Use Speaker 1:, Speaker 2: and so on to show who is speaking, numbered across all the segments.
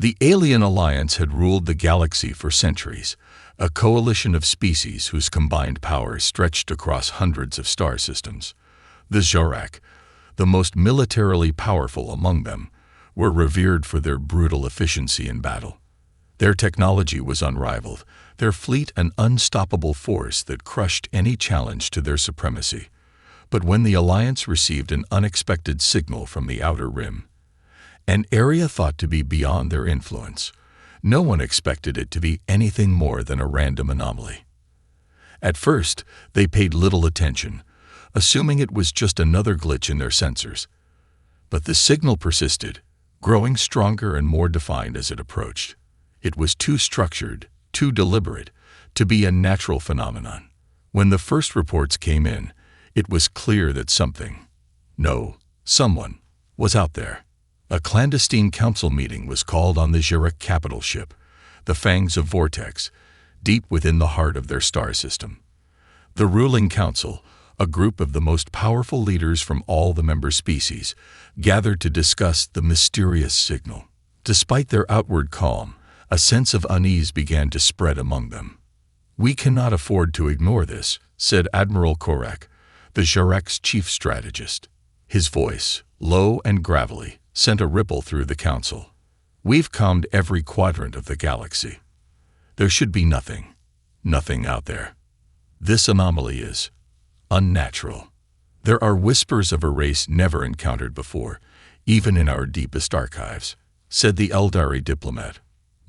Speaker 1: The alien alliance had ruled the galaxy for centuries, a coalition of species whose combined power stretched across hundreds of star systems. The Zorak, the most militarily powerful among them, were revered for their brutal efficiency in battle. Their technology was unrivaled, their fleet an unstoppable force that crushed any challenge to their supremacy. But when the Alliance received an unexpected signal from the Outer Rim, an area thought to be beyond their influence, no one expected it to be anything more than a random anomaly. At first, they paid little attention, assuming it was just another glitch in their sensors. But the signal persisted, growing stronger and more defined as it approached. It was too structured, too deliberate, to be a natural phenomenon. When the first reports came in, it was clear that someone, was out there. A clandestine council meeting was called on the Zorak capital ship, the Fangs of Vortex, deep within the heart of their star system. The ruling council, a group of the most powerful leaders from all the member species, gathered to discuss the mysterious signal. Despite their outward calm, a sense of unease began to spread among them. "We cannot afford to ignore this," said Admiral Korak, the Zorak's chief strategist. His voice, low and gravelly, sent a ripple through the council. "We've calmed every quadrant of the galaxy. There should be nothing out there. This anomaly is unnatural. There are whispers of a race never encountered before, even in our deepest archives," said the Eldari diplomat,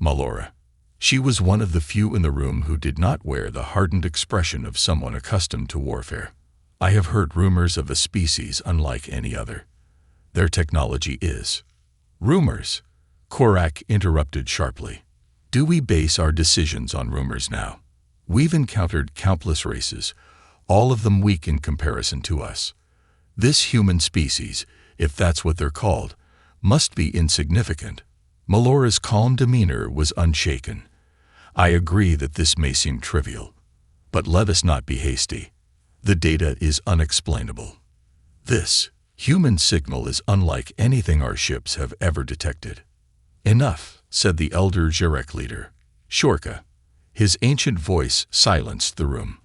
Speaker 1: Malora. She was one of the few in the room who did not wear the hardened expression of someone accustomed to warfare. "I have heard rumors of a species unlike any other. Their technology is—" "Rumors?" Korak interrupted sharply. "Do we base our decisions on rumors now? We've encountered countless races, all of them weak in comparison to us. This human species, if that's what they're called, must be insignificant." Melora's calm demeanor was unshaken. "I agree that this may seem trivial, but let us not be hasty. The data is unexplainable. This human signal is unlike anything our ships have ever detected." "Enough," said the elder Zorak leader, Shorka. His ancient voice silenced the room.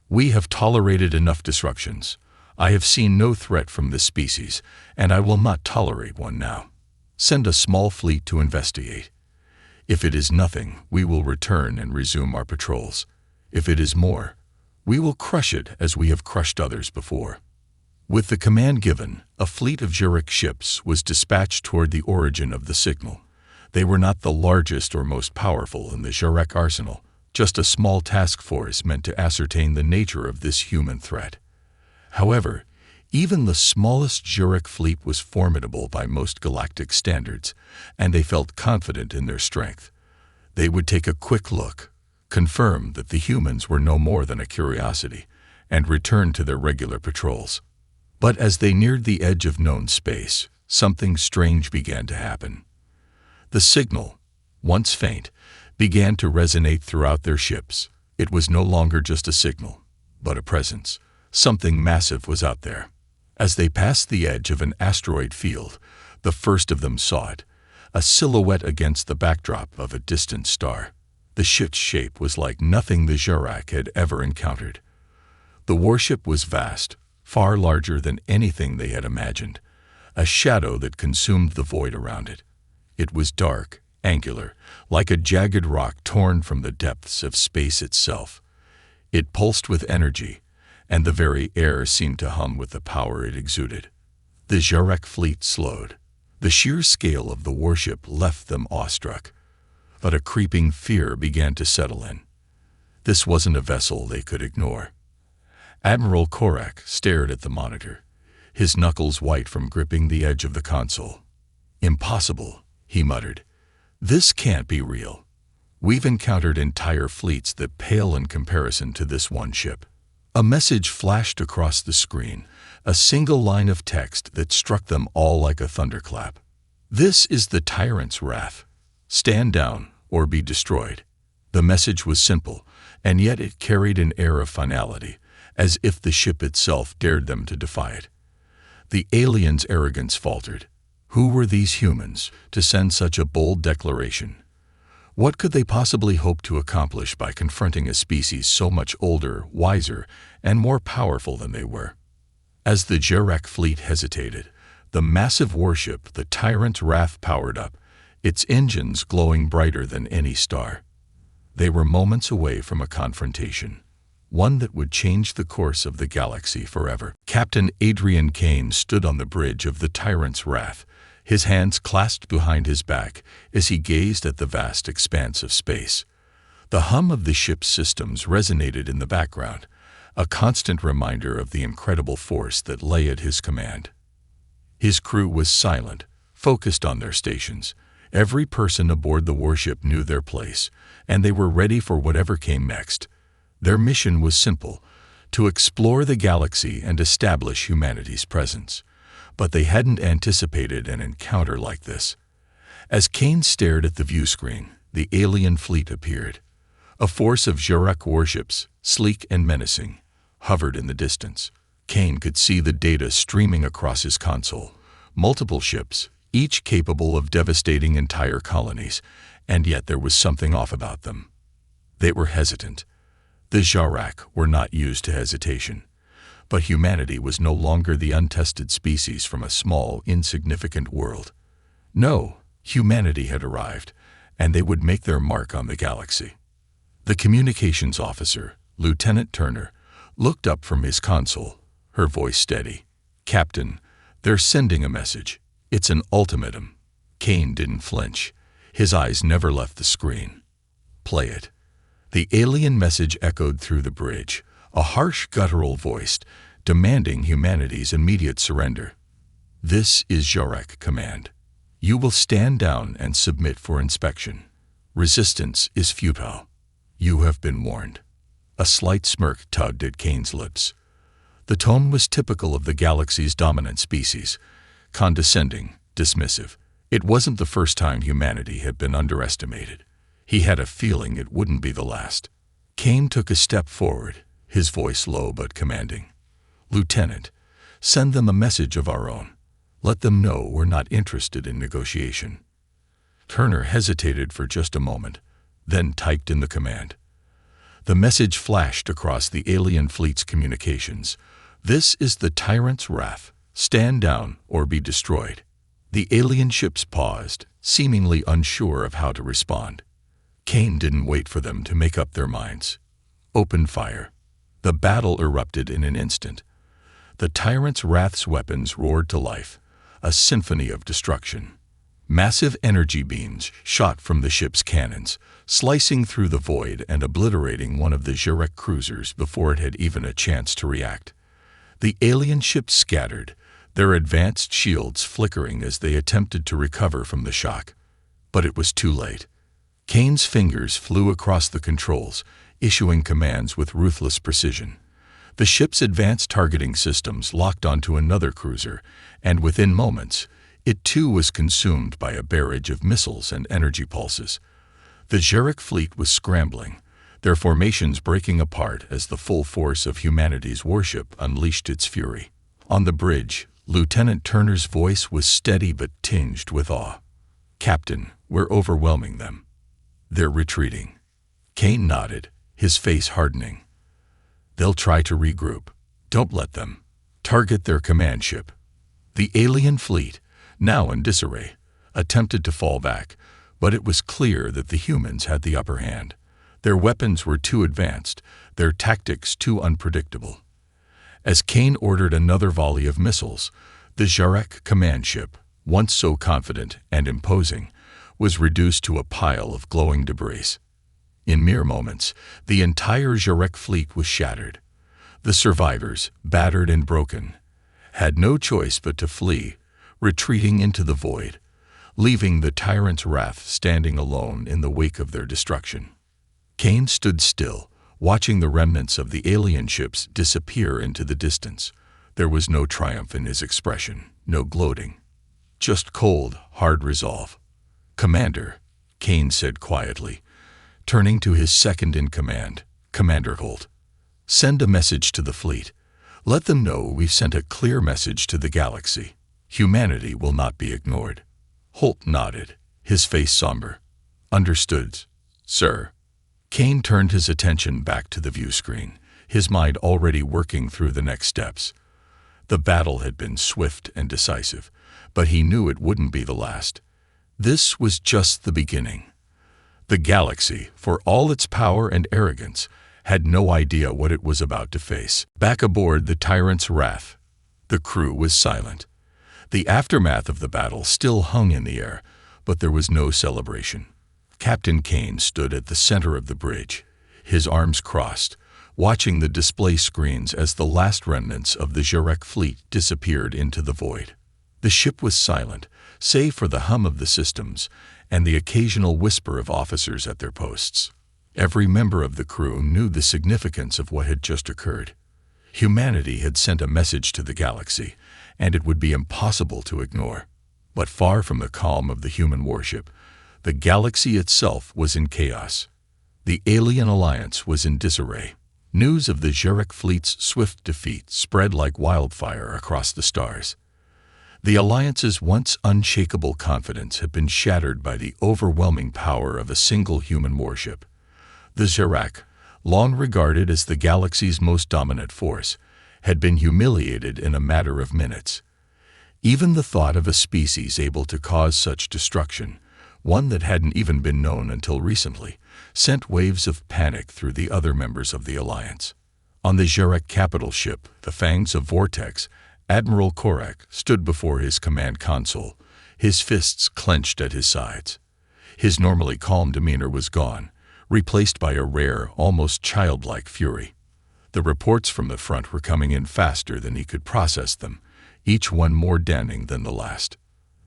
Speaker 1: "We have tolerated enough disruptions. I have seen no threat from this species, and I will not tolerate one now. Send a small fleet to investigate. If it is nothing, we will return and resume our patrols. If it is more, we will crush it as we have crushed others before." With the command given, a fleet of Zorak ships was dispatched toward the origin of the signal. They were not the largest or most powerful in the Zorak arsenal, just a small task force meant to ascertain the nature of this human threat. However, even the smallest Zorak fleet was formidable by most galactic standards, and they felt confident in their strength. They would take a quick look, confirm that the humans were no more than a curiosity, and return to their regular patrols. But as they neared the edge of known space, something strange began to happen. The signal, once faint, began to resonate throughout their ships. It was no longer just a signal, but a presence. Something massive was out there. As they passed the edge of an asteroid field, the first of them saw it, a silhouette against the backdrop of a distant star. The ship's shape was like nothing the Zorak had ever encountered. The warship was vast, far larger than anything they had imagined, a shadow that consumed the void around it. It was dark, angular, like a jagged rock torn from the depths of space itself. It pulsed with energy, and the very air seemed to hum with the power it exuded. The Zorak fleet slowed. The sheer scale of the warship left them awestruck, but a creeping fear began to settle in. This wasn't a vessel they could ignore. Admiral Korak stared at the monitor, his knuckles white from gripping the edge of the console. "Impossible," he muttered. "This can't be real. We've encountered entire fleets that pale in comparison to this one ship." A message flashed across the screen, a single line of text that struck them all like a thunderclap. "This is the tyrant's wrath. Stand down or be destroyed." The message was simple, and yet it carried an air of finality, as if the ship itself dared them to defy it. The alien's arrogance faltered. Who were these humans to send such a bold declaration? What could they possibly hope to accomplish by confronting a species so much older, wiser, and more powerful than they were? As the Jarak fleet hesitated, the massive warship, the Tyrant's Wrath, powered up, its engines glowing brighter than any star. They were moments away from a confrontation, one that would change the course of the galaxy forever. Captain Adrian Kane stood on the bridge of the Tyrant's Wrath, his hands clasped behind his back as he gazed at the vast expanse of space. The hum of the ship's systems resonated in the background, a constant reminder of the incredible force that lay at his command. His crew was silent, focused on their stations. Every person aboard the warship knew their place, and they were ready for whatever came next. Their mission was simple: to explore the galaxy and establish humanity's presence. But they hadn't anticipated an encounter like this. As Kane stared at the view screen, the alien fleet appeared. A force of Jarak warships, sleek and menacing, hovered in the distance. Kane could see the data streaming across his console. Multiple ships, each capable of devastating entire colonies, and yet there was something off about them. They were hesitant. The Jarak were not used to hesitation. But humanity was no longer the untested species from a small, insignificant world. No, humanity had arrived, and they would make their mark on the galaxy. The communications officer, Lieutenant Turner, looked up from his console, her voice steady. "Captain, they're sending a message. It's an ultimatum." Kane didn't flinch. His eyes never left the screen. "Play it." The alien message echoed through the bridge, a harsh, guttural voice demanding humanity's immediate surrender. "This is Jarak Command. You will stand down and submit for inspection. Resistance is futile. You have been warned." A slight smirk tugged at Kane's lips. The tone was typical of the galaxy's dominant species, condescending, dismissive. It wasn't the first time humanity had been underestimated. He had a feeling it wouldn't be the last. Kane took a step forward, his voice low but commanding. "Lieutenant, send them a message of our own. Let them know we're not interested in negotiation." Turner hesitated for just a moment, then typed in the command. The message flashed across the alien fleet's communications. "This is the Tyrant's Wrath. Stand down or be destroyed." The alien ships paused, seemingly unsure of how to respond. Kane didn't wait for them to make up their minds. "Open fire." The battle erupted in an instant. The Tyrant's Wrath's weapons roared to life, a symphony of destruction. Massive energy beams shot from the ship's cannons, slicing through the void and obliterating one of the Jarak cruisers before it had even a chance to react. The alien ships scattered, their advanced shields flickering as they attempted to recover from the shock. But it was too late. Kane's fingers flew across the controls, issuing commands with ruthless precision. The ship's advanced targeting systems locked onto another cruiser, and within moments, it too was consumed by a barrage of missiles and energy pulses. The Jarak fleet was scrambling, their formations breaking apart as the full force of humanity's warship unleashed its fury. On the bridge, Lieutenant Turner's voice was steady but tinged with awe. "Captain, we're overwhelming them. They're retreating." Kane nodded, his face hardening. "They'll try to regroup. Don't let them. Target their command ship." The alien fleet, now in disarray, attempted to fall back, but it was clear that the humans had the upper hand. Their weapons were too advanced, their tactics too unpredictable. As Kane ordered another volley of missiles, the Jarak command ship, once so confident and imposing, was reduced to a pile of glowing debris. In mere moments, the entire Jarak fleet was shattered. The survivors, battered and broken, had no choice but to flee, retreating into the void, leaving the Tyrant's Wrath standing alone in the wake of their destruction. Kane stood still, watching the remnants of the alien ships disappear into the distance. There was no triumph in his expression, no gloating. Just cold, hard resolve. "Commander," Kane said quietly, turning to his second-in-command, Commander Holt. "Send a message to the fleet. Let them know we've sent a clear message to the galaxy. Humanity will not be ignored. Holt nodded, his face somber. Understood, sir. Kane turned his attention back to the view screen, his mind already working through the next steps. The battle had been swift and decisive, but he knew it wouldn't be the last. This was just the beginning. The galaxy, for all its power and arrogance, had no idea what it was about to face. Back aboard the Tyrant's Wrath, the crew was silent. The aftermath of the battle still hung in the air, but there was no celebration. Captain Kane stood at the center of the bridge, his arms crossed, watching the display screens as the last remnants of the Jurek fleet disappeared into the void. The ship was silent, save for the hum of the systems and the occasional whisper of officers at their posts. Every member of the crew knew the significance of what had just occurred. Humanity had sent a message to the galaxy, and it would be impossible to ignore. But far from the calm of the human warship, the galaxy itself was in chaos. The alien alliance was in disarray. News of the Jurek fleet's swift defeat spread like wildfire across the stars. The alliance's once unshakable confidence had been shattered by the overwhelming power of a single human warship. The Jurek, long regarded as the galaxy's most dominant force, had been humiliated in a matter of minutes. Even the thought of a species able to cause such destruction, one that hadn't even been known until recently, sent waves of panic through the other members of the alliance. On the Jurek capital ship, the Fangs of Vortex, Admiral Korek stood before his command console, his fists clenched at his sides. His normally calm demeanor was gone, replaced by a rare, almost childlike fury. The reports from the front were coming in faster than he could process them, each one more damning than the last.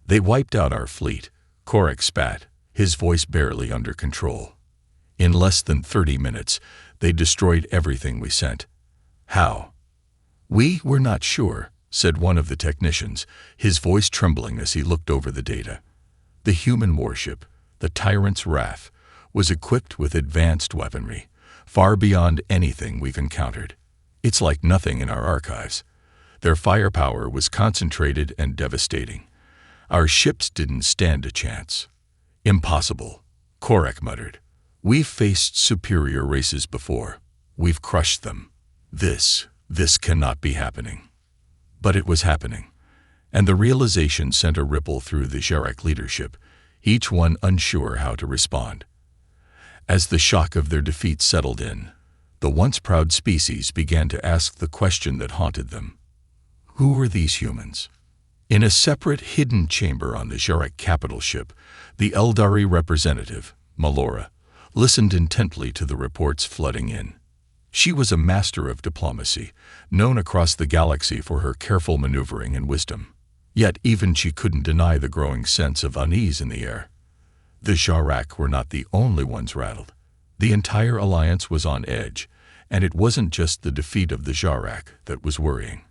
Speaker 1: "They wiped out our fleet," Korek spat, his voice barely under control. "In less than 30 minutes, they destroyed everything we sent." "How?" "We were not sure," said one of the technicians, his voice trembling as he looked over the data. The human warship, the Tyrant's Wrath, was equipped with advanced weaponry, far beyond anything we've encountered. It's like nothing in our archives. Their firepower was concentrated and devastating. Our ships didn't stand a chance. "Impossible," Korek muttered. "We've faced superior races before. We've crushed them. This cannot be happening." But it was happening, and the realization sent a ripple through the Jurek leadership, each one unsure how to respond. As the shock of their defeat settled in, the once proud species began to ask the question that haunted them. Who were these humans? In a separate, hidden chamber on the Jurek capital ship, the Eldari representative, Melora, listened intently to the reports flooding in. She was a master of diplomacy, known across the galaxy for her careful maneuvering and wisdom. Yet even she couldn't deny the growing sense of unease in the air. The Jurek were not the only ones rattled. The entire alliance was on edge, and it wasn't just the defeat of the Jurek that was worrying.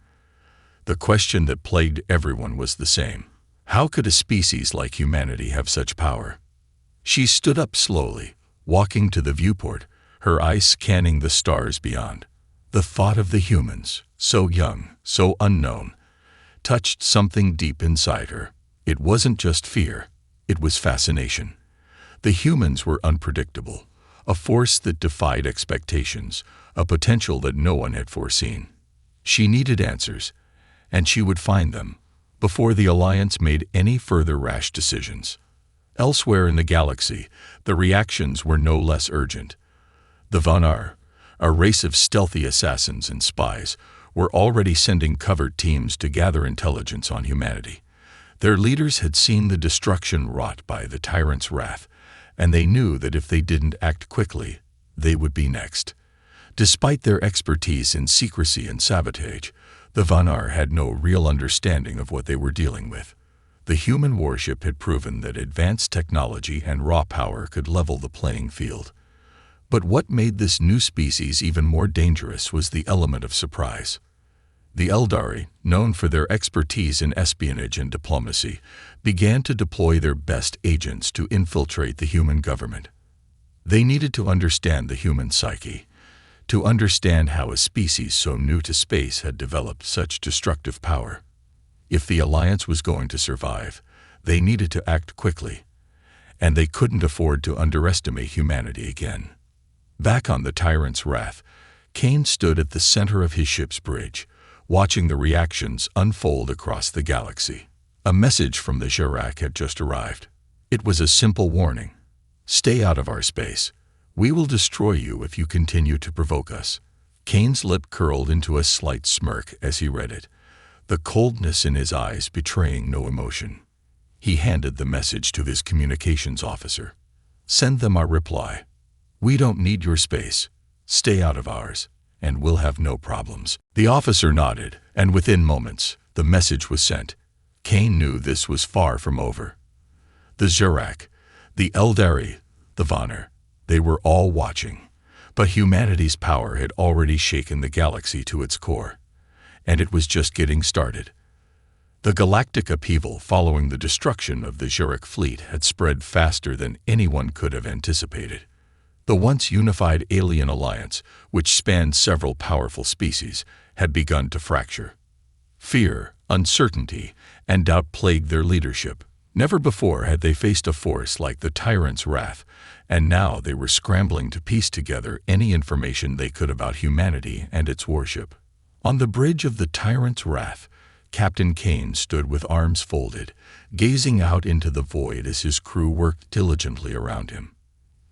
Speaker 1: The question that plagued everyone was the same. How could a species like humanity have such power? She stood up slowly, walking to the viewport, her eyes scanning the stars beyond. The thought of the humans, so young, so unknown, touched something deep inside her. It wasn't just fear, it was fascination. The humans were unpredictable, a force that defied expectations, a potential that no one had foreseen. She needed answers, and she would find them, before the Alliance made any further rash decisions. Elsewhere in the galaxy, the reactions were no less urgent. The Vanar, a race of stealthy assassins and spies, were already sending covert teams to gather intelligence on humanity. Their leaders had seen the destruction wrought by the Tyrant's Wrath, and they knew that if they didn't act quickly, they would be next. Despite their expertise in secrecy and sabotage, the Vanar had no real understanding of what they were dealing with. The human warship had proven that advanced technology and raw power could level the playing field. But what made this new species even more dangerous was the element of surprise. The Eldari, known for their expertise in espionage and diplomacy, began to deploy their best agents to infiltrate the human government. They needed to understand the human psyche, to understand how a species so new to space had developed such destructive power. If the Alliance was going to survive, they needed to act quickly, and they couldn't afford to underestimate humanity again. Back on the Tyrant's Wrath, Kane stood at the center of his ship's bridge, watching the reactions unfold across the galaxy. A message from the Jirac had just arrived. It was a simple warning. Stay out of our space. We will destroy you if you continue to provoke us. Kane's lip curled into a slight smirk as he read it, the coldness in his eyes betraying no emotion. He handed the message to his communications officer. Send them our reply. We don't need your space. Stay out of ours, and we'll have no problems. The officer nodded, and within moments, the message was sent. Kane knew this was far from over. The Jirac, the Eldari, the Vonner, they were all watching. But humanity's power had already shaken the galaxy to its core, and it was just getting started. The galactic upheaval following the destruction of the Jirac fleet had spread faster than anyone could have anticipated. The once unified alien alliance, which spanned several powerful species, had begun to fracture. Fear, uncertainty, and doubt plagued their leadership. Never before had they faced a force like the Tyrant's Wrath, and now they were scrambling to piece together any information they could about humanity and its warship. On the bridge of the Tyrant's Wrath, Captain Kane stood with arms folded, gazing out into the void as his crew worked diligently around him.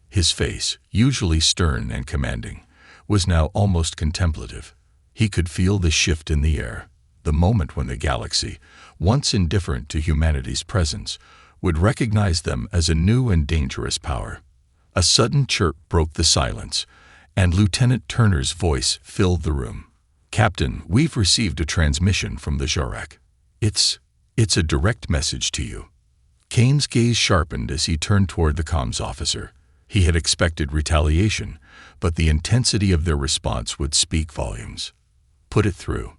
Speaker 1: His face, usually stern and commanding, was now almost contemplative. He could feel the shift in the air, the moment when the galaxy, once indifferent to humanity's presence, would recognize them as a new and dangerous power. A sudden chirp broke the silence, and Lieutenant Turner's voice filled the room. Captain, we've received a transmission from the Jirac. It's a direct message to you. Kane's gaze sharpened as he turned toward the comms officer. He had expected retaliation, but the intensity of their response would speak volumes. Put it through.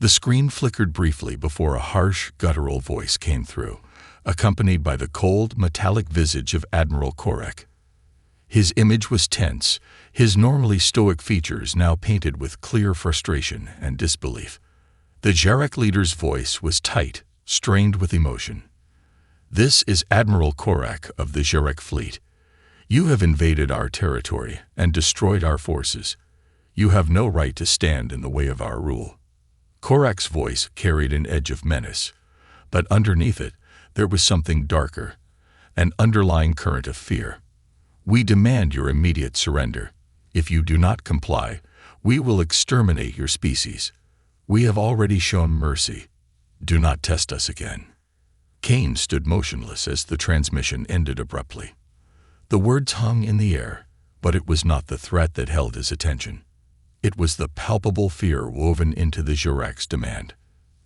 Speaker 1: The screen flickered briefly before a harsh, guttural voice came through, accompanied by the cold, metallic visage of Admiral Korek. His image was tense, his normally stoic features now painted with clear frustration and disbelief. The Jirac leader's voice was tight, strained with emotion. This is Admiral Korek of the Jirac fleet. You have invaded our territory and destroyed our forces. You have no right to stand in the way of our rule. Korek's voice carried an edge of menace, but underneath it, there was something darker, an underlying current of fear. We demand your immediate surrender. If you do not comply, we will exterminate your species. We have already shown mercy. Do not test us again. Kane stood motionless as the transmission ended abruptly. The words hung in the air, but it was not the threat that held his attention. It was the palpable fear woven into the Jirac's demand.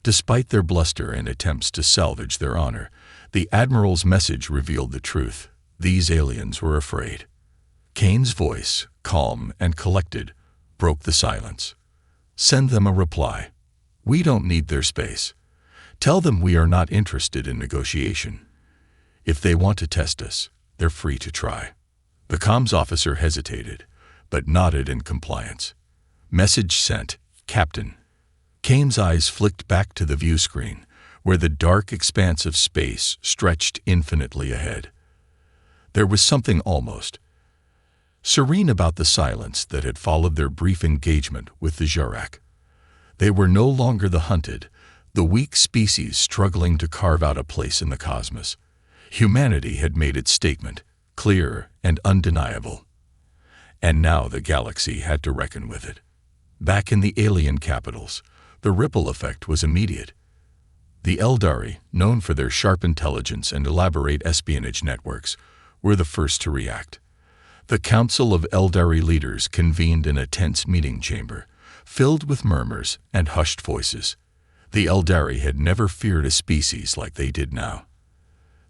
Speaker 1: Despite their bluster and attempts to salvage their honor, the Admiral's message revealed the truth. These aliens were afraid. Kane's voice, calm and collected, broke the silence. Send them a reply. We don't need their space. Tell them we are not interested in negotiation. If they want to test us, they're free to try. The comms officer hesitated, but nodded in compliance. Message sent, Captain. Kane's eyes flicked back to the view screen, where the dark expanse of space stretched infinitely ahead. There was something almost serene about the silence that had followed their brief engagement with the Jirac. They were no longer the hunted, the weak species struggling to carve out a place in the cosmos. Humanity had made its statement, clear and undeniable. And now the galaxy had to reckon with it. Back in the alien capitals, the ripple effect was immediate. The Eldari, known for their sharp intelligence and elaborate espionage networks, were the first to react. The Council of Eldari leaders convened in a tense meeting chamber, filled with murmurs and hushed voices. The Eldari had never feared a species like they did now.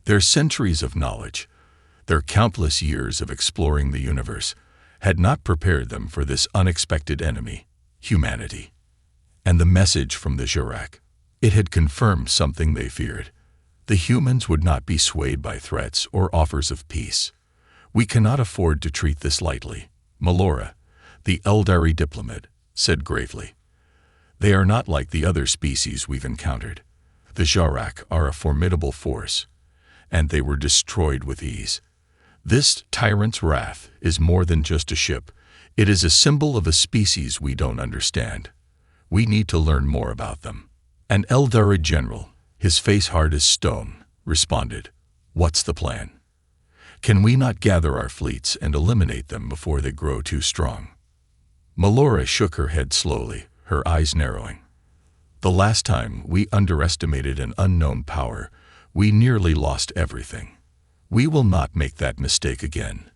Speaker 1: Their centuries of knowledge, their countless years of exploring the universe, had not prepared them for this unexpected enemy, humanity. And the message from the Jirac, it had confirmed something they feared. The humans would not be swayed by threats or offers of peace. We cannot afford to treat this lightly, Melora, the Eldari diplomat, said gravely. They are not like the other species we've encountered. The Jarak are a formidable force, and they were destroyed with ease. This tyrant's wrath is more than just a ship. It is a symbol of a species we don't understand. We need to learn more about them. An Eldari general, his face hard as stone, responded, "What's the plan? Can we not gather our fleets and eliminate them before they grow too strong?" Melora shook her head slowly, her eyes narrowing. "The last time we underestimated an unknown power, we nearly lost everything. We will not make that mistake again.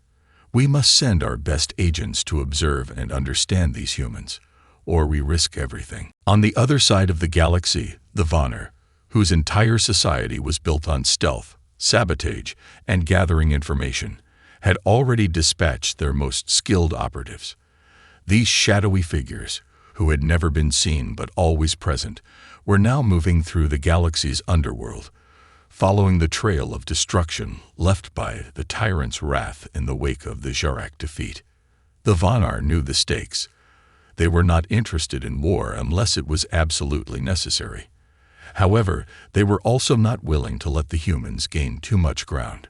Speaker 1: We must send our best agents to observe and understand these humans, or we risk everything." On the other side of the galaxy, the Vanir, whose entire society was built on stealth, sabotage, and gathering information, had already dispatched their most skilled operatives. These shadowy figures, who had never been seen but always present, were now moving through the galaxy's underworld, following the trail of destruction left by the tyrant's wrath in the wake of the Jarak defeat. The Vanir knew the stakes. They were not interested in war unless it was absolutely necessary. However, they were also not willing to let the humans gain too much ground.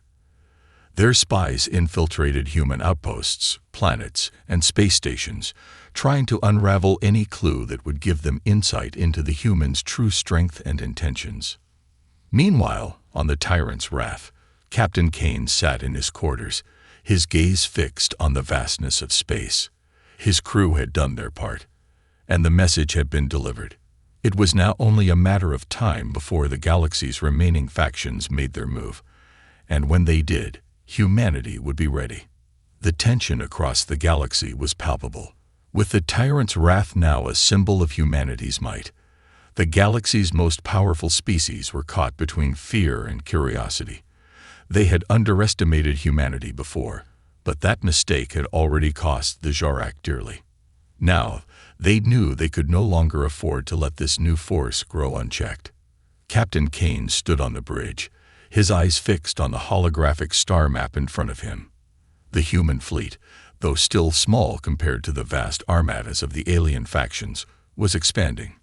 Speaker 1: Their spies infiltrated human outposts, planets, and space stations, trying to unravel any clue that would give them insight into the humans' true strength and intentions. Meanwhile, on the tyrant's wrath, Captain Kane sat in his quarters, his gaze fixed on the vastness of space. His crew had done their part, and the message had been delivered. It was now only a matter of time before the galaxy's remaining factions made their move, and when they did, humanity would be ready. The tension across the galaxy was palpable. With the tyrant's wrath now a symbol of humanity's might, the galaxy's most powerful species were caught between fear and curiosity. They had underestimated humanity before, but that mistake had already cost the Jarak dearly. Now, they knew they could no longer afford to let this new force grow unchecked. Captain Kane stood on the bridge, his eyes fixed on the holographic star map in front of him. The human fleet, though still small compared to the vast armadas of the alien factions, was expanding.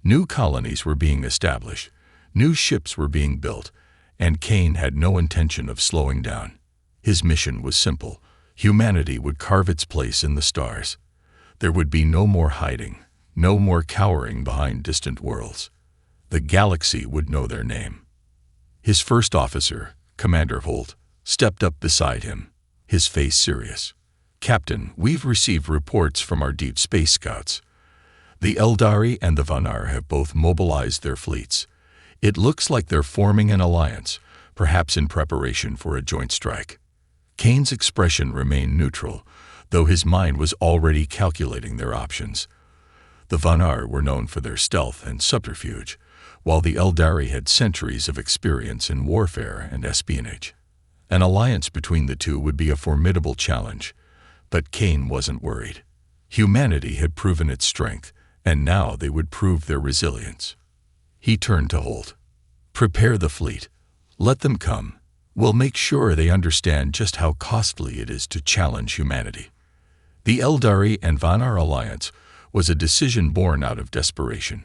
Speaker 1: New colonies were being established, new ships were being built, and Kane had no intention of slowing down. His mission was simple. Humanity would carve its place in the stars. There would be no more hiding, no more cowering behind distant worlds. The galaxy would know their name. His first officer, Commander Holt, stepped up beside him, his face serious. "Captain, we've received reports from our deep space scouts. The Eldari and the Vanir have both mobilized their fleets. It looks like they're forming an alliance, perhaps in preparation for a joint strike." Kane's expression remained neutral, though his mind was already calculating their options. The Vanir were known for their stealth and subterfuge, while the Eldari had centuries of experience in warfare and espionage. An alliance between the two would be a formidable challenge, but Kane wasn't worried. Humanity had proven its strength, and now they would prove their resilience. He turned to Holt. "Prepare the fleet. Let them come. We'll make sure they understand just how costly it is to challenge humanity." The Eldari and Vanir alliance was a decision born out of desperation.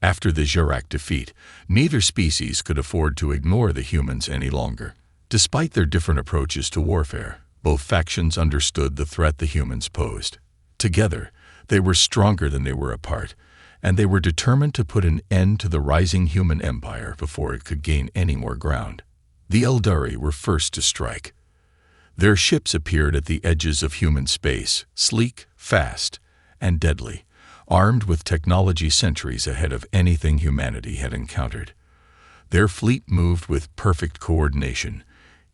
Speaker 1: After the Jarak defeat, neither species could afford to ignore the humans any longer. Despite their different approaches to warfare, both factions understood the threat the humans posed. Together, they were stronger than they were apart, and they were determined to put an end to the rising human empire before it could gain any more ground. The Eldari were first to strike. Their ships appeared at the edges of human space, sleek, fast, and deadly, armed with technology centuries ahead of anything humanity had encountered. Their fleet moved with perfect coordination,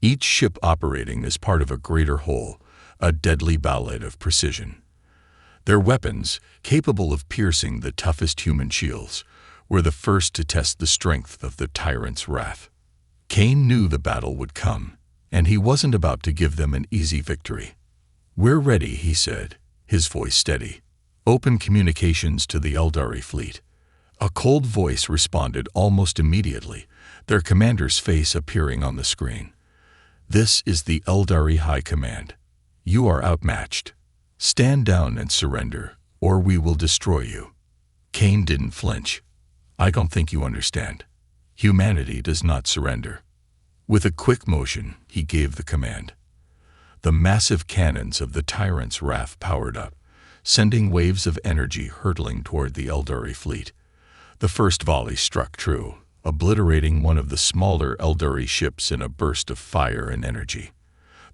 Speaker 1: each ship operating as part of a greater whole, a deadly ballet of precision. Their weapons, capable of piercing the toughest human shields, were the first to test the strength of the tyrant's wrath. Kane knew the battle would come, and he wasn't about to give them an easy victory. "We're ready," he said, his voice steady. "Open communications to the Eldari fleet." A cold voice responded almost immediately, their commander's face appearing on the screen. "This is the Eldari High Command. You are outmatched. Stand down and surrender, or we will destroy you." Kane didn't flinch. "I don't think you understand." Humanity does not surrender. With a quick motion, he gave the command. The massive cannons of the tyrant's wrath powered up, sending waves of energy hurtling toward the Eldari fleet. The first volley struck true, obliterating one of the smaller Eldari ships in a burst of fire and energy.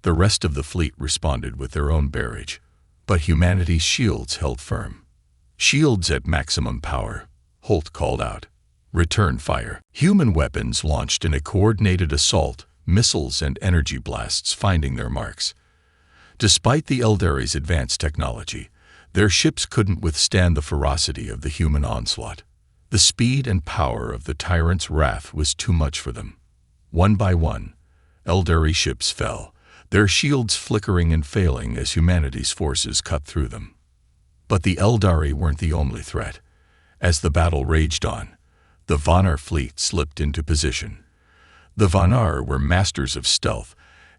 Speaker 1: The rest of the fleet responded with their own barrage, but humanity's shields held firm. "Shields at maximum power," Holt called out. "Return fire." Human weapons launched in a coordinated assault, missiles and energy blasts finding their marks. Despite the Eldari's advanced technology, their ships couldn't withstand the ferocity of the human onslaught. The speed and power of the tyrant's wrath was too much for them. One by one, Eldari ships fell, their shields flickering and failing as humanity's forces cut through them. But the Eldari weren't the only threat. As the battle raged on, the Vonar fleet slipped into position. The Vonar were masters of stealth,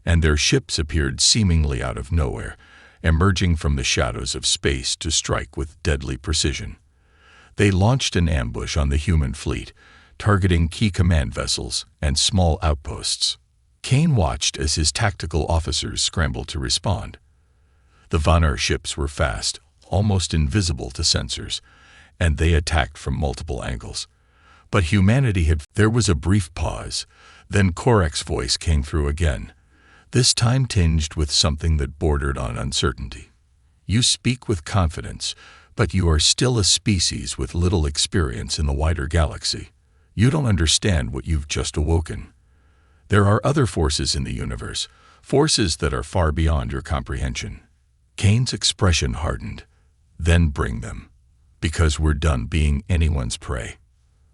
Speaker 1: and their ships appeared seemingly out of nowhere, emerging from the shadows of space to strike with deadly precision. They launched an ambush on the human fleet, targeting key command vessels and small outposts. Kane watched as his tactical officers scrambled to respond. The Vonar ships were fast, almost invisible to sensors, and they attacked from multiple angles. But humanity had... There was a brief pause, then Korek's voice came through again, this time tinged with something that bordered on uncertainty. "You speak with confidence, but you are still a species with little experience in the wider galaxy. You don't understand what you've just awoken. There are other forces in the universe, forces that are far beyond your comprehension." Kane's expression hardened. "Then bring them, because we're done being anyone's prey."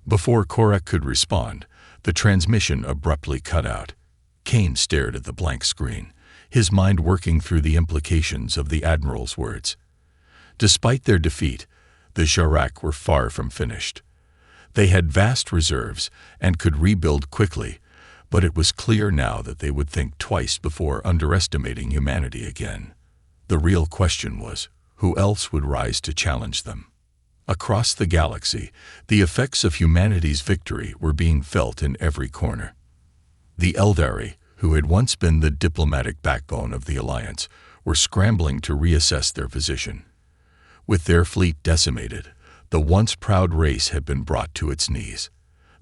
Speaker 1: Before Korek could respond, the transmission abruptly cut out. Kane stared at the blank screen, his mind working through the implications of the Admiral's words. Despite their defeat, the Jarak were far from finished. They had vast reserves and could rebuild quickly, but it was clear now that they would think twice before underestimating humanity again. The real question was, who else would rise to challenge them? Across the galaxy, the effects of humanity's victory were being felt in every corner. The Eldari, who had once been the diplomatic backbone of the Alliance, were scrambling to reassess their position. With their fleet decimated, the once proud race had been brought to its knees.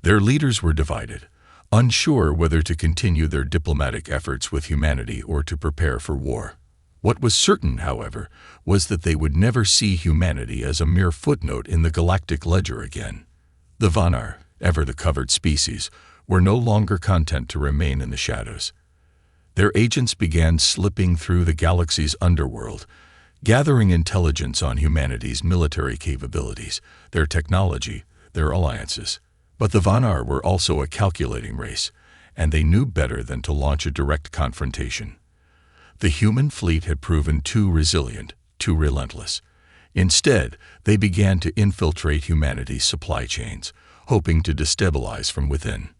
Speaker 1: Their leaders were divided, unsure whether to continue their diplomatic efforts with humanity or to prepare for war. What was certain, however, was that they would never see humanity as a mere footnote in the galactic ledger again. The Vonar, ever the covered species, were no longer content to remain in the shadows. Their agents began slipping through the galaxy's underworld, gathering intelligence on humanity's military capabilities, their technology, their alliances. But the Vonar were also a calculating race, and they knew better than to launch a direct confrontation. The human fleet had proven too resilient, too relentless. Instead, they began to infiltrate humanity's supply chains, hoping to destabilize from within.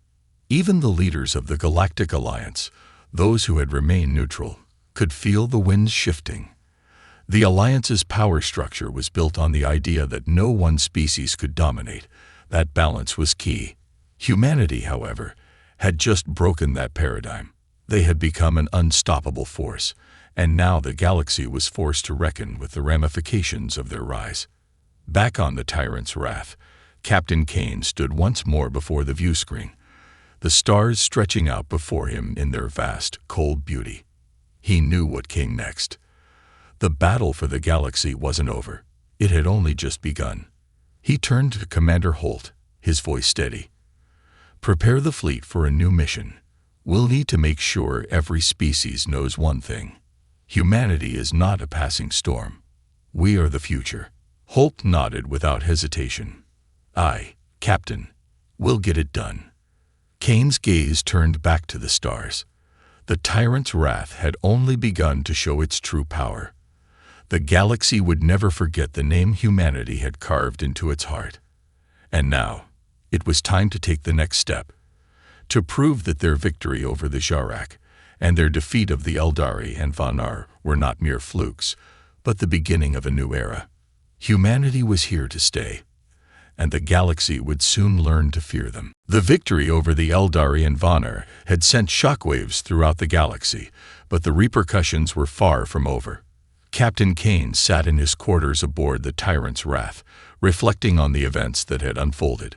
Speaker 1: Even the leaders of the Galactic Alliance, those who had remained neutral, could feel the winds shifting. The Alliance's power structure was built on the idea that no one species could dominate. That balance was key. Humanity, however, had just broken that paradigm. They had become an unstoppable force, and now the galaxy was forced to reckon with the ramifications of their rise. Back on the tyrant's wrath, Captain Kane stood once more before the viewscreen, the stars stretching out before him in their vast, cold beauty. He knew what came next. The battle for the galaxy wasn't over. It had only just begun. He turned to Commander Holt, his voice steady. "Prepare the fleet for a new mission. We'll need to make sure every species knows one thing. Humanity is not a passing storm. We are the future." Holt nodded without hesitation. "Aye, Captain. We'll get it done." Kane's gaze turned back to the stars. The tyrant's wrath had only begun to show its true power. The galaxy would never forget the name humanity had carved into its heart. And now, it was time to take the next step. To prove that their victory over the Jarak and their defeat of the Eldari and Vonar were not mere flukes, but the beginning of a new era. Humanity was here to stay, and the galaxy would soon learn to fear them. The victory over the Eldari and Vonar had sent shockwaves throughout the galaxy, but the repercussions were far from over. Captain Kane sat in his quarters aboard the Tyrant's Wrath, reflecting on the events that had unfolded.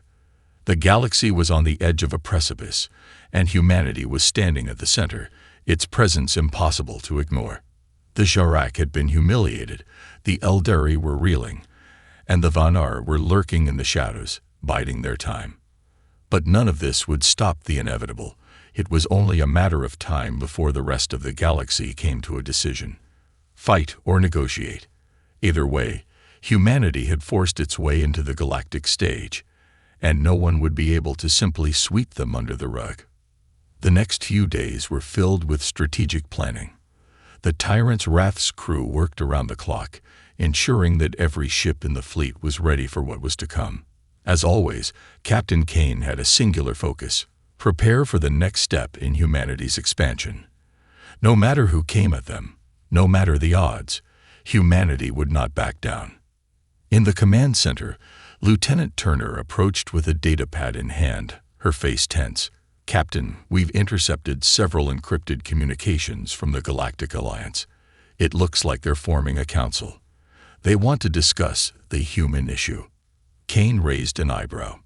Speaker 1: The galaxy was on the edge of a precipice, and humanity was standing at the center, its presence impossible to ignore. The Jarak had been humiliated, the Eldari were reeling, and the Vonar were lurking in the shadows, biding their time. But none of this would stop the inevitable. It was only a matter of time before the rest of the galaxy came to a decision. Fight or negotiate. Either way, humanity had forced its way into the galactic stage, and no one would be able to simply sweep them under the rug. The next few days were filled with strategic planning. The Tyrant's Wrath's crew worked around the clock, ensuring that every ship in the fleet was ready for what was to come. As always, Captain Kane had a singular focus: prepare for the next step in humanity's expansion. No matter who came at them, no matter the odds, humanity would not back down. In the command center, Lieutenant Turner approached with a datapad in hand, her face tense. "Captain, we've intercepted several encrypted communications from the Galactic Alliance. It looks like they're forming a council. They want to discuss the human issue." Kane raised an eyebrow.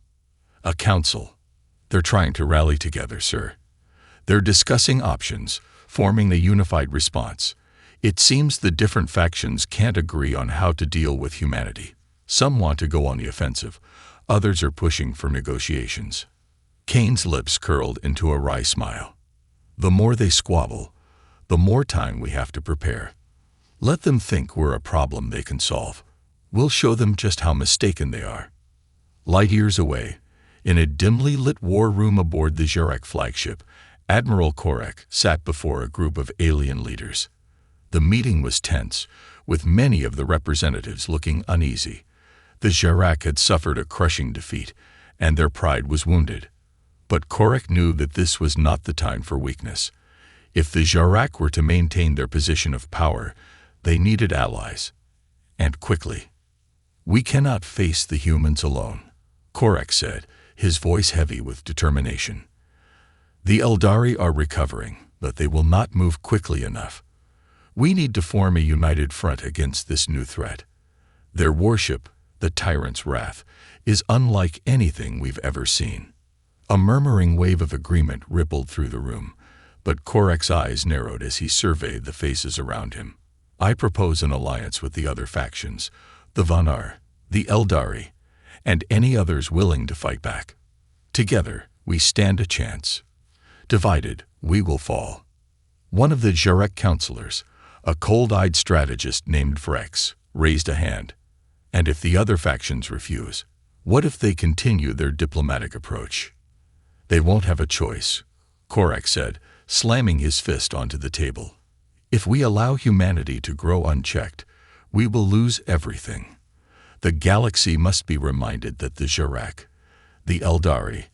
Speaker 1: "A council? They're trying to rally together, sir. They're discussing options, forming a unified response. It seems the different factions can't agree on how to deal with humanity. Some want to go on the offensive, others are pushing for negotiations." Kane's lips curled into a wry smile. "The more they squabble, the more time we have to prepare. Let them think we're a problem they can solve. We'll show them just how mistaken they are." Light years away, in a dimly lit war room aboard the Jarak flagship, Admiral Korek sat before a group of alien leaders. The meeting was tense, with many of the representatives looking uneasy. The Jarak had suffered a crushing defeat, and their pride was wounded. But Korek knew that this was not the time for weakness. If the Jarak were to maintain their position of power, they needed allies. And quickly. "We cannot face the humans alone," Korek said, his voice heavy with determination. "The Eldari are recovering, but they will not move quickly enough. We need to form a united front against this new threat. Their warship, the Tyrant's Wrath, is unlike anything we've ever seen." A murmuring wave of agreement rippled through the room, but Korek's eyes narrowed as he surveyed the faces around him. "I propose an alliance with the other factions, the Vonar, the Eldari, and any others willing to fight back. Together, we stand a chance. Divided, we will fall." One of the Jarak counselors, a cold-eyed strategist named Vrex, raised a hand. "And if the other factions refuse, what if they continue their diplomatic approach?" "They won't have a choice," Korek said, slamming his fist onto the table. "If we allow humanity to grow unchecked, we will lose everything. The galaxy must be reminded that the Jarak, the Eldari,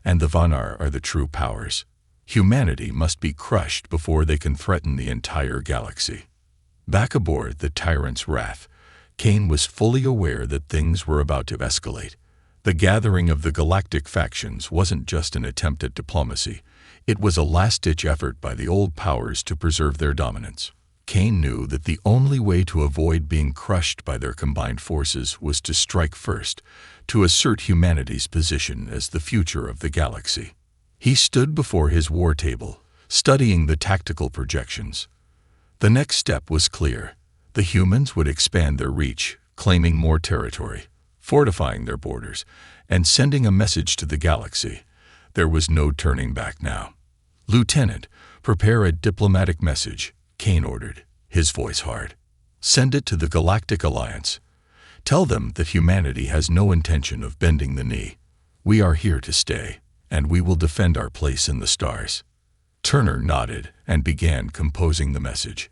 Speaker 1: and the Vonar are the true powers. Humanity must be crushed before they can threaten the entire galaxy." Back aboard the Tyrant's Wrath, Kane was fully aware that things were about to escalate. The gathering of the galactic factions wasn't just an attempt at diplomacy. It was a last-ditch effort by the old powers to preserve their dominance. Kane knew that the only way to avoid being crushed by their combined forces was to strike first, to assert humanity's position as the future of the galaxy. He stood before his war table, studying the tactical projections. The next step was clear. The humans would expand their reach, claiming more territory, fortifying their borders, and sending a message to the galaxy. There was no turning back now. "Lieutenant, prepare a diplomatic message," Kane ordered, his voice hard. "Send it to the Galactic Alliance. Tell them that humanity has no intention of bending the knee. We are here to stay, and we will defend our place in the stars." Turner nodded and began composing the message.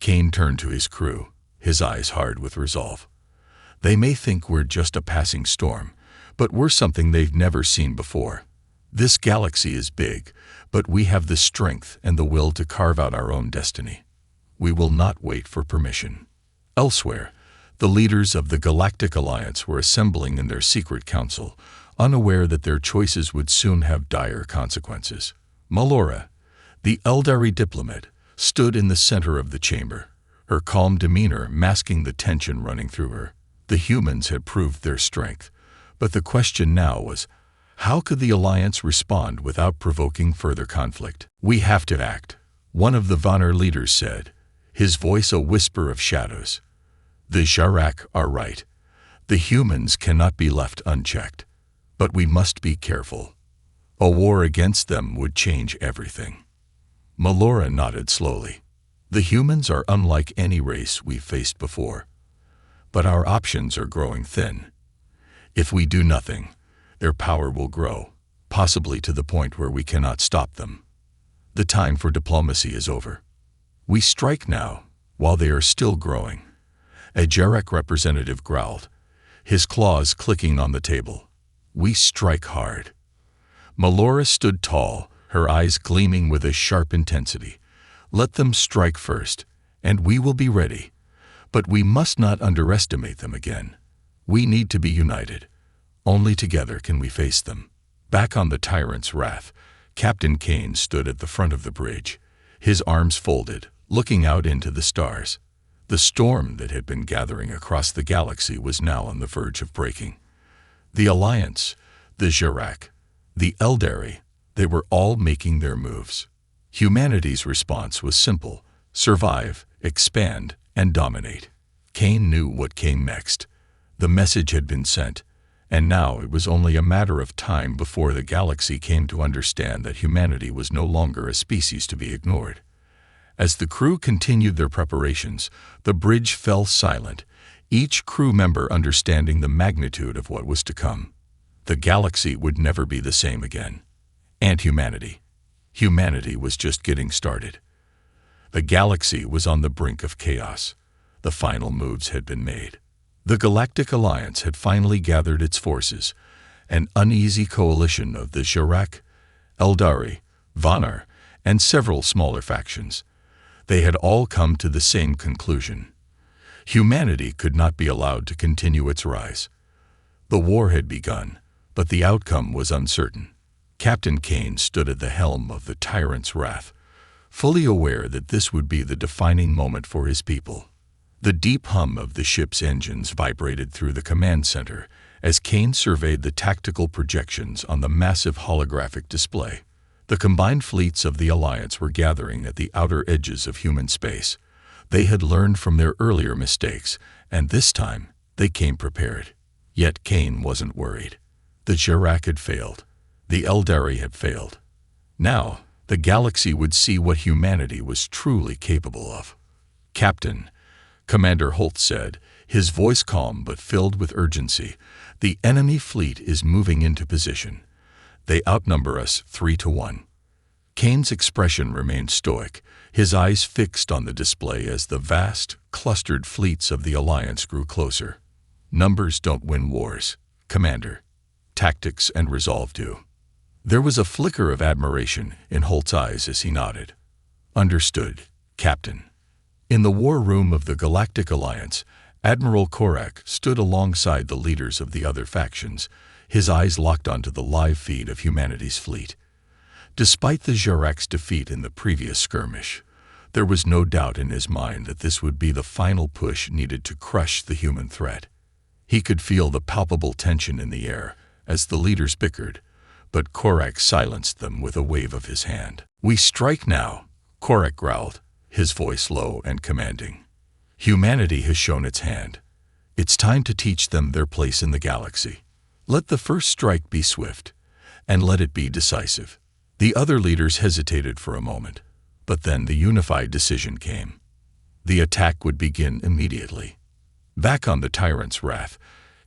Speaker 1: Kane turned to his crew, his eyes hard with resolve. "They may think we're just a passing storm, but we're something they've never seen before. This galaxy is big, but we have the strength and the will to carve out our own destiny. We will not wait for permission." Elsewhere, The leaders of the Galactic Alliance were assembling in their secret council, unaware that their choices would soon have dire consequences. Melora, the Eldari diplomat, stood in the center of the chamber, her calm demeanor masking the tension running through her. The humans had proved their strength, but the question now was, how could the Alliance respond without provoking further conflict? "We have to act," one of the Vonner leaders said, his voice a whisper of shadows. "The Jarak are right. The humans cannot be left unchecked. But we must be careful. A war against them would change everything." Melora nodded slowly. "The humans are unlike any race we've faced before. But our options are growing thin. If we do nothing, their power will grow, possibly to the point where we cannot stop them. The time for diplomacy is over. We strike now, while they are still growing." A Jarak representative growled, his claws clicking on the table. "We strike hard." Melora stood tall, her eyes gleaming with a sharp intensity. "Let them strike first, and we will be ready. But we must not underestimate them again. We need to be united. Only together can we face them." Back on the Tyrant's Wrath, Captain Kane stood at the front of the bridge, his arms folded, looking out into the stars. The storm that had been gathering across the galaxy was now on the verge of breaking. The Alliance, the Jarak, the Eldari, they were all making their moves. Humanity's response was simple: survive, expand, and dominate. Kane knew what came next. The message had been sent, and now it was only a matter of time before the galaxy came to understand that humanity was no longer a species to be ignored. As the crew continued their preparations, the bridge fell silent, each crew member understanding the magnitude of what was to come. The galaxy would never be the same again. And humanity. Humanity was just getting started. The galaxy was on the brink of chaos. The final moves had been made. The Galactic Alliance had finally gathered its forces, an uneasy coalition of the Jarak, Eldari, Vonner, and several smaller factions. They had all come to the same conclusion. Humanity could not be allowed to continue its rise. The war had begun, but the outcome was uncertain. Captain Kane stood at the helm of the Tyrant's Wrath, fully aware that this would be the defining moment for his people. The deep hum of the ship's engines vibrated through the command center as Kane surveyed the tactical projections on the massive holographic display. The combined fleets of the Alliance were gathering at the outer edges of human space. They had learned from their earlier mistakes, and this time they came prepared. Yet Kane wasn't worried. The Jarak had failed. The Eldari had failed. Now, the galaxy would see what humanity was truly capable of. "Captain," Commander Holt said, his voice calm but filled with urgency, "the enemy fleet is moving into position. They outnumber us 3-1. Kane's expression remained stoic, his eyes fixed on the display as the vast, clustered fleets of the Alliance grew closer. "Numbers don't win wars, Commander. Tactics and resolve do." There was a flicker of admiration in Holt's eyes as he nodded. "Understood, Captain." In the war room of the Galactic Alliance, Admiral Korak stood alongside the leaders of the other factions, his eyes locked onto the live feed of humanity's fleet. Despite the Jarak's defeat in the previous skirmish, there was no doubt in his mind that this would be the final push needed to crush the human threat. He could feel the palpable tension in the air as the leaders bickered, but Korak silenced them with a wave of his hand. "We strike now," Korak growled, his voice low and commanding. "Humanity has shown its hand. It's time to teach them their place in the galaxy. Let the first strike be swift, and let it be decisive." The other leaders hesitated for a moment, but then the unified decision came. The attack would begin immediately. Back on the Tyrant's Wrath,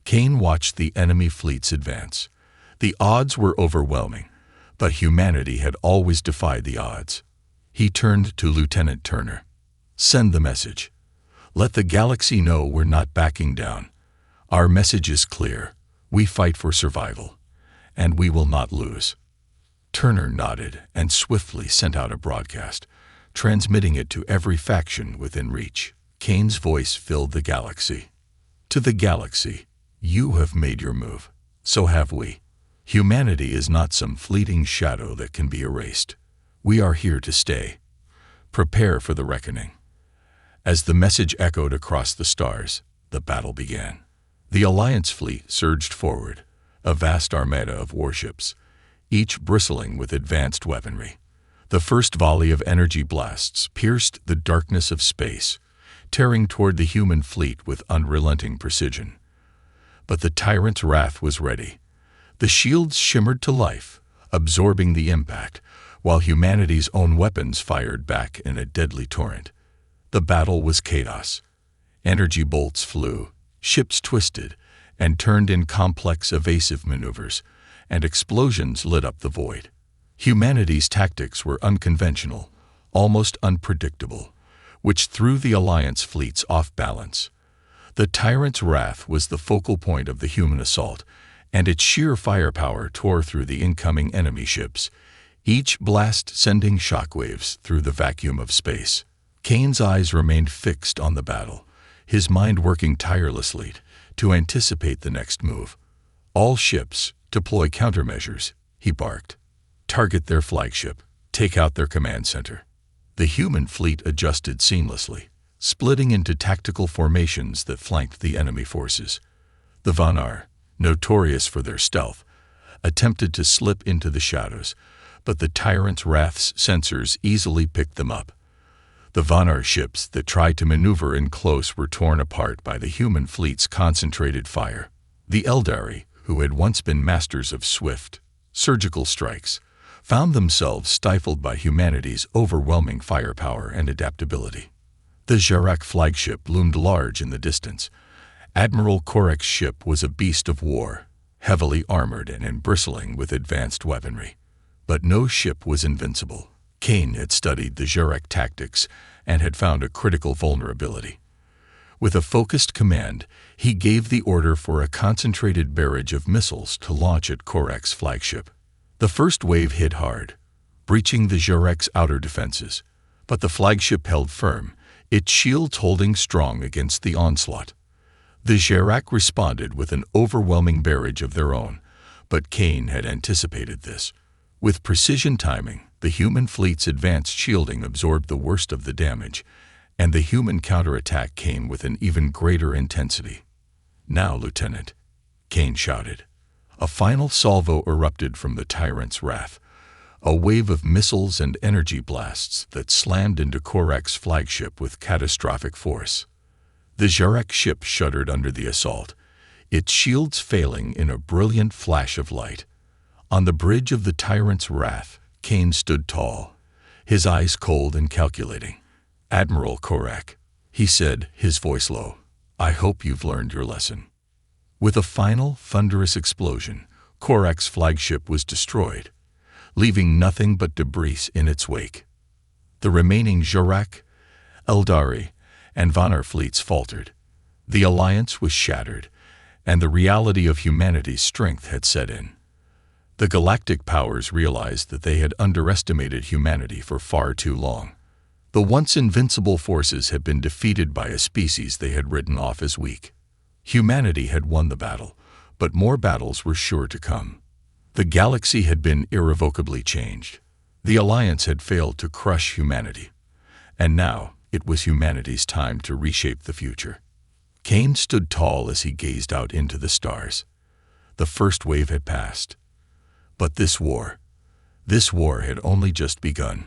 Speaker 1: Kane watched the enemy fleets advance. The odds were overwhelming, but humanity had always defied the odds. He turned to Lieutenant Turner. "Send the message. Let the galaxy know we're not backing down. Our message is clear. We fight for survival, and we will not lose." Turner nodded and swiftly sent out a broadcast, transmitting it to every faction within reach. Kane's voice filled the galaxy. To the galaxy, you have made your move. So have we. Humanity is not some fleeting shadow that can be erased. We are here to stay. Prepare for the reckoning. As the message echoed across the stars, the battle began. The Alliance fleet surged forward, a vast armada of warships, each bristling with advanced weaponry. The first volley of energy blasts pierced the darkness of space, tearing toward the human fleet with unrelenting precision. But the tyrant's wrath was ready. The shields shimmered to life, absorbing the impact, while humanity's own weapons fired back in a deadly torrent. The battle was chaos. Energy bolts flew, ships twisted, and turned in complex evasive maneuvers, and explosions lit up the void. Humanity's tactics were unconventional, almost unpredictable, which threw the Alliance fleets off balance. The tyrant's wrath was the focal point of the human assault, and its sheer firepower tore through the incoming enemy ships, each blast sending shockwaves through the vacuum of space. Kane's eyes remained fixed on the battle, his mind working tirelessly to anticipate the next move. All ships, deploy countermeasures, he barked. Target their flagship, take out their command center. The human fleet adjusted seamlessly, splitting into tactical formations that flanked the enemy forces. The Vanar, notorious for their stealth, attempted to slip into the shadows, but the tyrant's wrath's sensors easily picked them up. The Vanar ships that tried to maneuver in close were torn apart by the human fleet's concentrated fire. The Eldari, who had once been masters of swift, surgical strikes, found themselves stifled by humanity's overwhelming firepower and adaptability. The Jarak flagship loomed large in the distance. Admiral Korek's ship was a beast of war, heavily armored and bristling with advanced weaponry. But no ship was invincible. Kane had studied the Jarak tactics and had found a critical vulnerability. With a focused command, he gave the order for a concentrated barrage of missiles to launch at Korek's flagship. The first wave hit hard, breaching the Jarek's outer defenses, but the flagship held firm, its shields holding strong against the onslaught. The Jarak responded with an overwhelming barrage of their own, but Kane had anticipated this. With precision timing, the human fleet's advanced shielding absorbed the worst of the damage, and the human counterattack came with an even greater intensity. "Now, Lieutenant," Kane shouted. A final salvo erupted from the tyrant's wrath, a wave of missiles and energy blasts that slammed into Korek's flagship with catastrophic force. The Jarak ship shuddered under the assault, its shields failing in a brilliant flash of light. On the bridge of the tyrant's wrath, Kane stood tall, his eyes cold and calculating. "Admiral Korek," he said, his voice low, "I hope you've learned your lesson." With a final, thunderous explosion, Korek's flagship was destroyed, leaving nothing but debris in its wake. The remaining Jarak, Eldari, and Vanar fleets faltered. The alliance was shattered, and the reality of humanity's strength had set in. The Galactic powers realized that they had underestimated humanity for far too long. The once invincible forces had been defeated by a species they had written off as weak. Humanity had won the battle, but more battles were sure to come. The galaxy had been irrevocably changed. The Alliance had failed to crush humanity, and now it was humanity's time to reshape the future. Kane stood tall as he gazed out into the stars. The first wave had passed. But this war had only just begun.